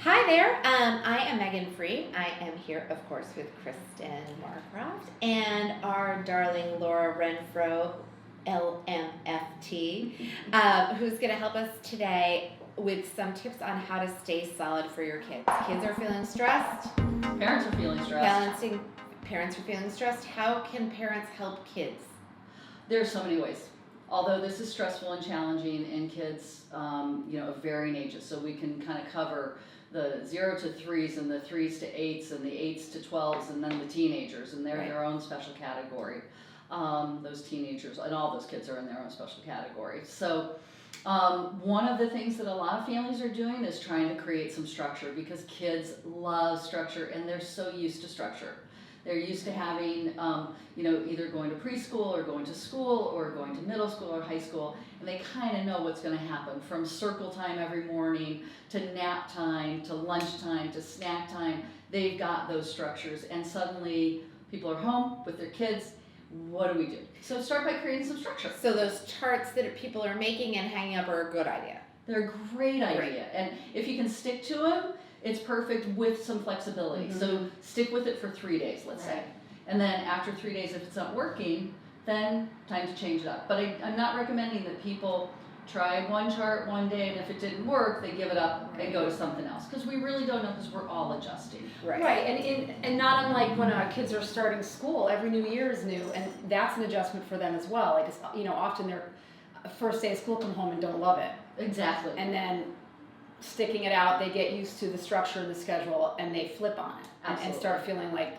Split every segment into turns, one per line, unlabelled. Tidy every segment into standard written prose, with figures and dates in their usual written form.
Hi there, I am Meghan Free. I am here, of course, with Kristen Marcroft and our darling Laura Renfro, LMFT, who's going to help us today with some tips on how to stay solid for your kids. Kids are feeling stressed.
Parents are feeling stressed.
Parents are feeling stressed. How can parents help kids?
There are so many ways. Although this is stressful and challenging in kids, of varying ages, so we can kind of cover the 0 to 3s and the 3s to 8s and the 8s to 12s and then the teenagers, and they're their own special category. Those teenagers and all those kids are in their own special category. So one of the things that a lot of families are doing is trying to create some structure, because kids love structure and they're so used to structure. They're used to having, either going to preschool or going to school or going to middle school or high school, and they kind of know what's going to happen, from circle time every morning to nap time to lunchtime to snack time. They've got those structures, and suddenly people are home with their kids. What do? So start by creating some structure.
So those charts that people are making and hanging up are a good idea.
They're a great idea, and if you can stick to them, it's perfect with some flexibility. Mm-hmm. So stick with it for 3 days, let's say. And then after 3 days, if it's not working, then time to change it up. But I'm not recommending that people try one chart one day, and if it didn't work, they give it up and go to something else. Because we really don't know, because we're all adjusting.
Right. And not unlike when our kids are starting school, every new year is new, and that's an adjustment for them as well. Like, often their first day of school come home and don't love it.
Exactly.
And then sticking it out, they get used to the structure and the schedule, and they flip on it and start feeling like,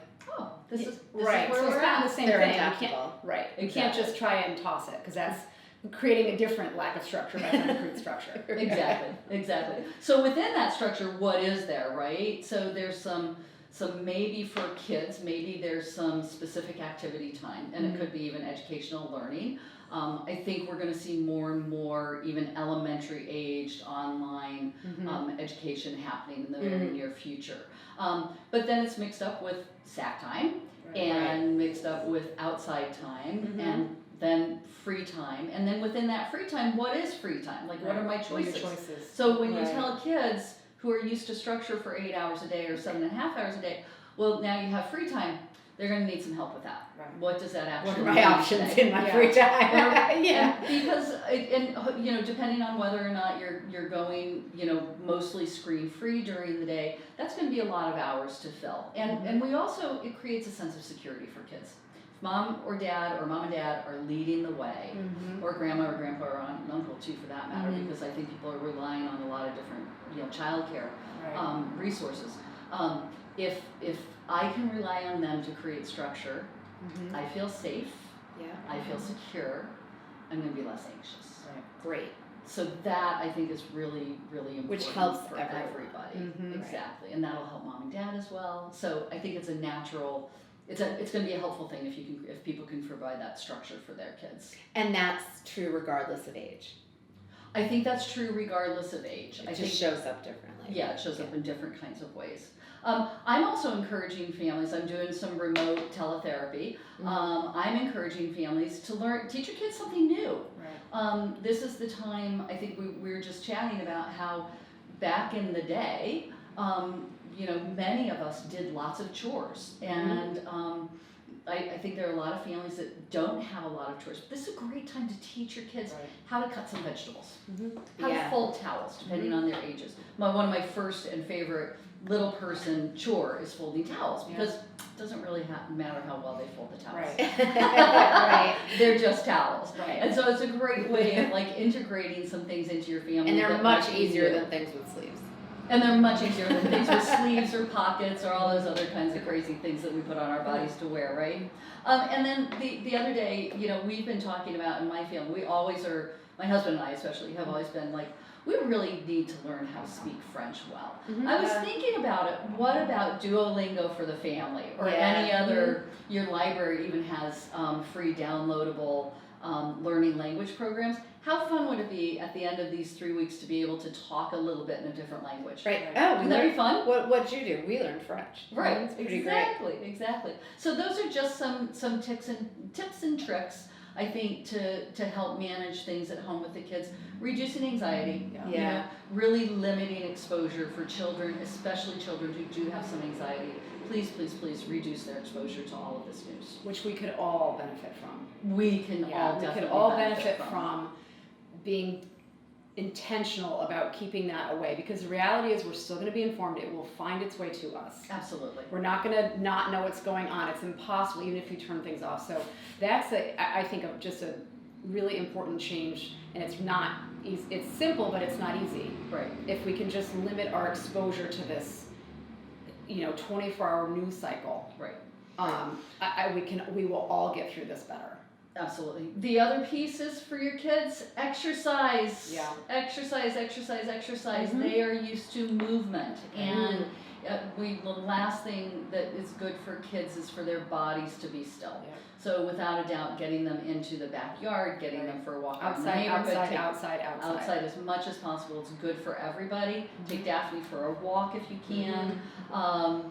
this is
right.
Where
so
we're
it's not
at.
the same
They're
thing.
adaptable.
You can't just try and toss it, because that's creating a different lack of structure by trying to create structure.
Exactly. So within that structure, what is there, right? So there's some maybe for kids, maybe there's some specific activity time, and it could be even educational learning. I think we're going to see more and more even elementary aged online education happening in the very near future. But then it's mixed up with SAC time and mixed up with outside time and then free time. And then within that free time, what is free time? Like, what are my choices? So when you tell kids who are used to structure for 8 hours a day or 7.5 hours a day, well, now you have free time, they're going to need some help with that. What does that actually mean?
What are my options in my free time?
Because, depending on whether or not you're going, mostly screen free during the day, that's going to be a lot of hours to fill. And we also, it creates a sense of security for kids. If mom and dad are leading the way, or grandma or grandpa or aunt and uncle too, for that matter, because I think people are relying on a lot of different, childcare resources. If I can rely on them to create structure, I feel safe, I feel secure, I'm going to be less anxious.
Great.
So that, I think, is really, really important.
Which helps
for
everybody.
Exactly. And that'll help mom and dad as well. So I think it's a natural, it's going to be a helpful thing if people can provide that structure for their kids.
And that's true regardless of age.
I think that's true regardless of age.
It just shows up differently.
Yeah, it shows up in different kinds of ways. I'm also encouraging families, I'm doing some remote teletherapy. I'm encouraging families to teach your kids something new. This is the time, I think we were just chatting about how back in the day, many of us did lots of chores. And I think there are a lot of families that don't have a lot of chores. But this is a great time to teach your kids how to cut some vegetables, how to fold towels, depending on their ages. One of my first and favorite little person chore is folding towels, because it doesn't really matter how well they fold the towels. They're just towels. And so it's a great way of integrating some things into your family.
And they're much easier than things with sleeves.
And they're much easier than things with sleeves or pockets or all those other kinds of crazy things that we put on our bodies to wear, right? And then the other day, we've been talking about in my family, my husband and I especially, have always been like, we really need to learn how to speak French well. I was thinking about it, what about Duolingo for the family? Or any other, your library even has free downloadable learning language programs. How fun would it be at the end of these 3 weeks to be able to talk a little bit in a different language?
Oh,
wouldn't that be fun?
What'd you do? We learned French.
Exactly. So those are just some tips and tricks, I think, to help manage things at home with the kids, reducing anxiety. really limiting exposure for children, especially children who do have some anxiety. Please, please, please reduce their exposure to all of this news.
Which we could all benefit from.
We can all
we
definitely
could all benefit from being intentional about keeping that away, because the reality is we're still going to be informed. It will find its way to us.
Absolutely.
We're not going to not know what's going on. It's impossible, even if you turn things off. So that's I think of just a really important change, and it's not easy. It's simple, but it's not easy.
Right.
If we can just limit our exposure to this, 24-hour news cycle.
Right.
We will all get through this better.
Absolutely. The other piece is for your kids, exercise.
Yeah.
Exercise.
Mm-hmm.
They are used to movement. And the last thing that is good for kids is for their bodies to be still.
Yeah.
So without a doubt, getting them into the backyard, getting them for a walk around the
Outside,
neighborhood.
outside.
As much as possible. It's good for everybody. Mm-hmm. Take Daphne for a walk if you can.
Mm-hmm.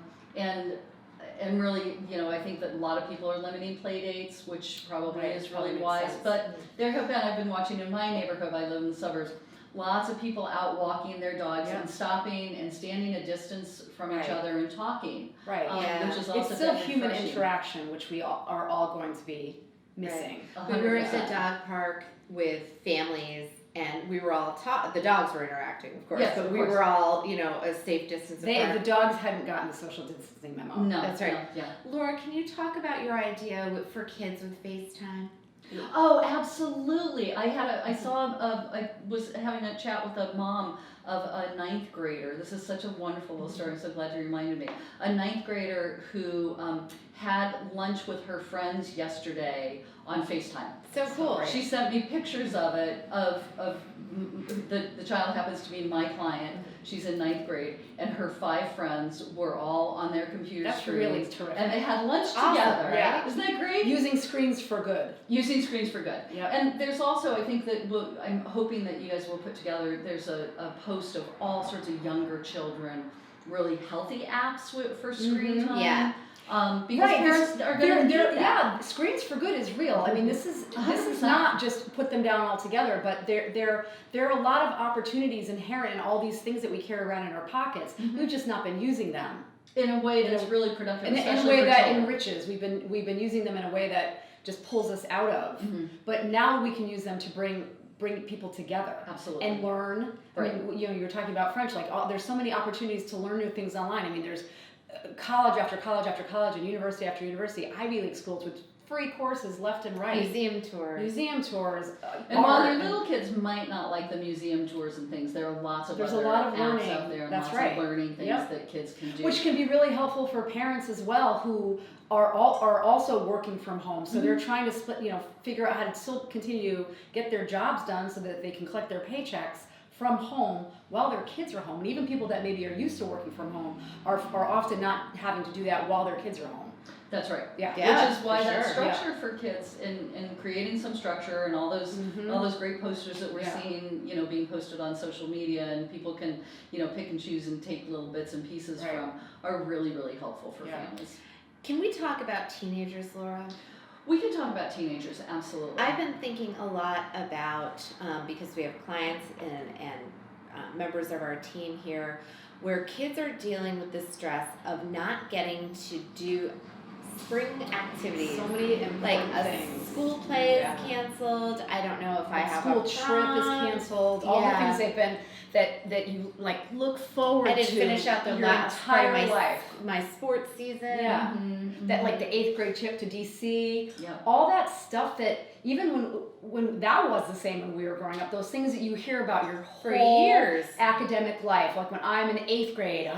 And really, I think that a lot of people are limiting play dates, which probably is really wise.
Sense.
But I've been watching in my neighborhood, I live in the suburbs, lots of people out walking their dogs and stopping and standing a distance from each other and talking.
Right.
Which is also
it's still
very
human
refreshing.
interaction, which we are all going to be missing.
We were at
100%.
the dog park with families, and we were all the dogs were interacting, of course,
Yes,
but
of
we
course.
were all, a safe distance apart.
The dogs hadn't gotten the social distancing memo.
No,
That's right.
no, yeah.
Laura, can you talk about your idea for kids with FaceTime?
Oh, absolutely. I was having a chat with a mom of a 9th grader. This is such a wonderful little story. I'm so glad you reminded me. A 9th grader who had lunch with her friends yesterday on FaceTime.
So cool.
She sent me pictures of it, of the child happens to be my client. She's in 9th grade, and her 5 friends were all on their computer
That's
screens.
really terrific.
And they had lunch
Awesome,
together.
yeah.
Isn't that great?
Using screens for good.
Using screens for good.
Yep.
And there's also, I think that I'm hoping that you guys will put together, there's a post of all sorts of younger children, really healthy apps for screen time.
Yeah.
Because parents are going to need that.
Yeah, screens for good is real. I mean, this is
100%.
not just put them down altogether, but there are a lot of opportunities inherent in all these things that we carry around in our pockets.
Mm-hmm.
We've just not been using them
In a way that's really productive,
in a
especially
way
for
that
children.
enriches. We've been using them in a way that just pulls us out of.
Mm-hmm.
But now we can use them to bring people together.
Absolutely.
And learn.
Right.
I mean, you were talking about French. There's so many opportunities to learn new things online. I mean, there's college after college after college and university after university, Ivy League schools with free courses left and right.
Museum tours.
And while your little kids might not like the museum tours and things, there are lots of
There's
other
a lot of
apps
learning.
out there and
That's
lots
right.
of learning things
Yep.
that kids can do.
Which can be really helpful for parents as well, who are also working from home. So they're trying to figure out how to still continue to get their jobs done so that they can collect their paychecks from home while their kids are home. And even people that maybe are used to working from home are often not having to do that while their kids are home.
That's right.
Yeah.
Which is why that
sure.
structure for kids in creating some structure and all those great posters that we're seeing, being posted on social media and people can, pick and choose and take little bits and pieces from are really, really helpful for families.
Can we talk about teenagers, Laura?
We can talk about teenagers, absolutely.
I've been thinking a lot about, because we have clients and members of our team here, where kids are dealing with the stress of not getting to do spring activities.
So many important
like a
things.
school play is canceled. I don't know if I have
school
a
trip
prom.
is canceled. All the things they've been that you look forward to.
I didn't finish out the
your
last part
entire
of my
life.
my sports season.
Yeah.
Mm-hmm.
That the 8th grade trip to DC.
Yeah.
All that stuff that even when that was the same when we were growing up, those things that you hear about your
For
whole
years.
academic life, like when I'm in 8th grade,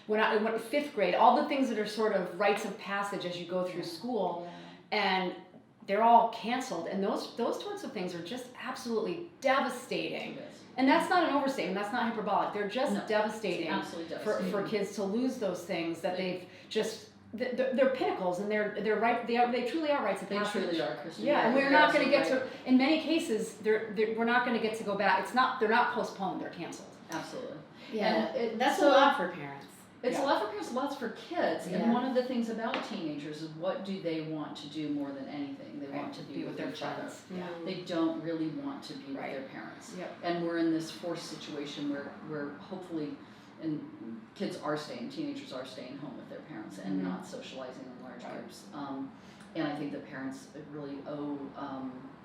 when I went 5th grade, all the things that are sort of rites of passage as you go through school, and they're all canceled, and those sorts of things are just absolutely devastating.
Yes.
And that's not an overstatement. That's not hyperbolic. They're just
No,
devastating,
absolutely devastating.
for kids to lose those things that they've just. They're pinnacles, and they're right. They truly are rites of
They
passage.
truly are, Kristen.
Yeah, and we're
You're
not going to get
absolutely
to. In many cases, we're not going to get to go back. They're not postponed. They're canceled.
right. Absolutely.
Yeah,
And
that's
so-
a lot for parents.
It's a lot for parents, lots for kids.
Yeah.
And one of the things about teenagers is what do they want to do more than anything? They want to be with
their
each other.
friends. Yeah.
They don't really want to be
Right.
with their parents.
Yep.
And we're in this forced situation where hopefully, and kids are staying, teenagers are staying home with their parents and not socializing in large groups. And I think the parents really owe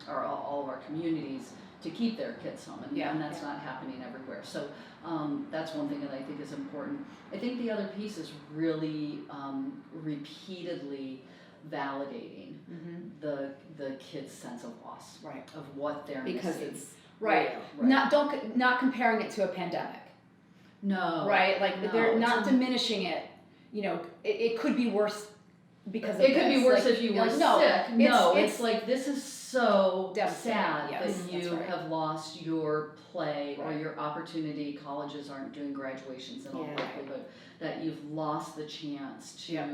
all of our communities to keep their kids home, and that's not happening everywhere. So that's one thing that I think is important. I think the other piece is really repeatedly validating the kids' sense of loss,
Right.
of what they're
Because
missing.
it's
Right. Not comparing it to a pandemic.
No.
Right. Like
no,
they're
it's
not
a-
diminishing it. You know, it could be worse because of
It could be
this.
worse
Like,
if you
you're
were
like, no,
sick. No, it's like this is so
Devastating,
sad
yes,
that
that's
you
right.
have lost your play or
Right.
your opportunity. Colleges aren't doing graduations in all
Yeah.
likelihood. That you've lost the chance to
Yep.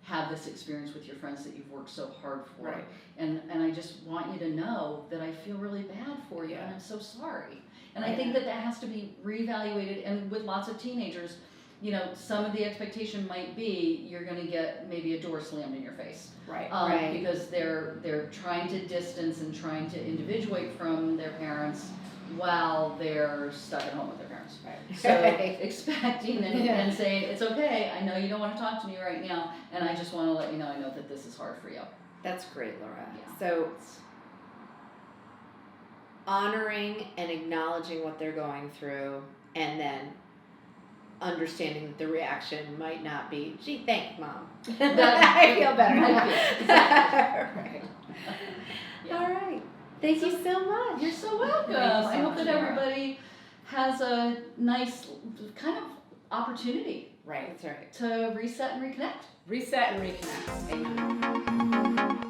have this experience with your friends that you've worked so hard for.
Right.
And I just want you to know that I feel really bad for you and I'm so sorry. And I think that has to be reevaluated. And with lots of teenagers, you know, some of the expectation might be you're going to get maybe a door slammed in your face.
Right.
Right.
Because they're trying to distance and trying to individuate from their parents while they're stuck at home with their parents.
Right.
So expecting and saying, it's okay, I know you don't want to talk to me right now, and I just want to let you know I know that this is hard for you.
That's great, Laura.
Yeah.
So honoring and acknowledging what they're going through, and then understanding that the reaction might not be, gee, thanks, Mom. I feel better now. Right.
Yeah.
All right. Thank you so much.
You're so welcome.
Thank you so
I hope
much,
that
Laura.
everybody has a nice kind of opportunity
Right.
That's right.
to reset and reconnect.
Reset and reconnect. Amen.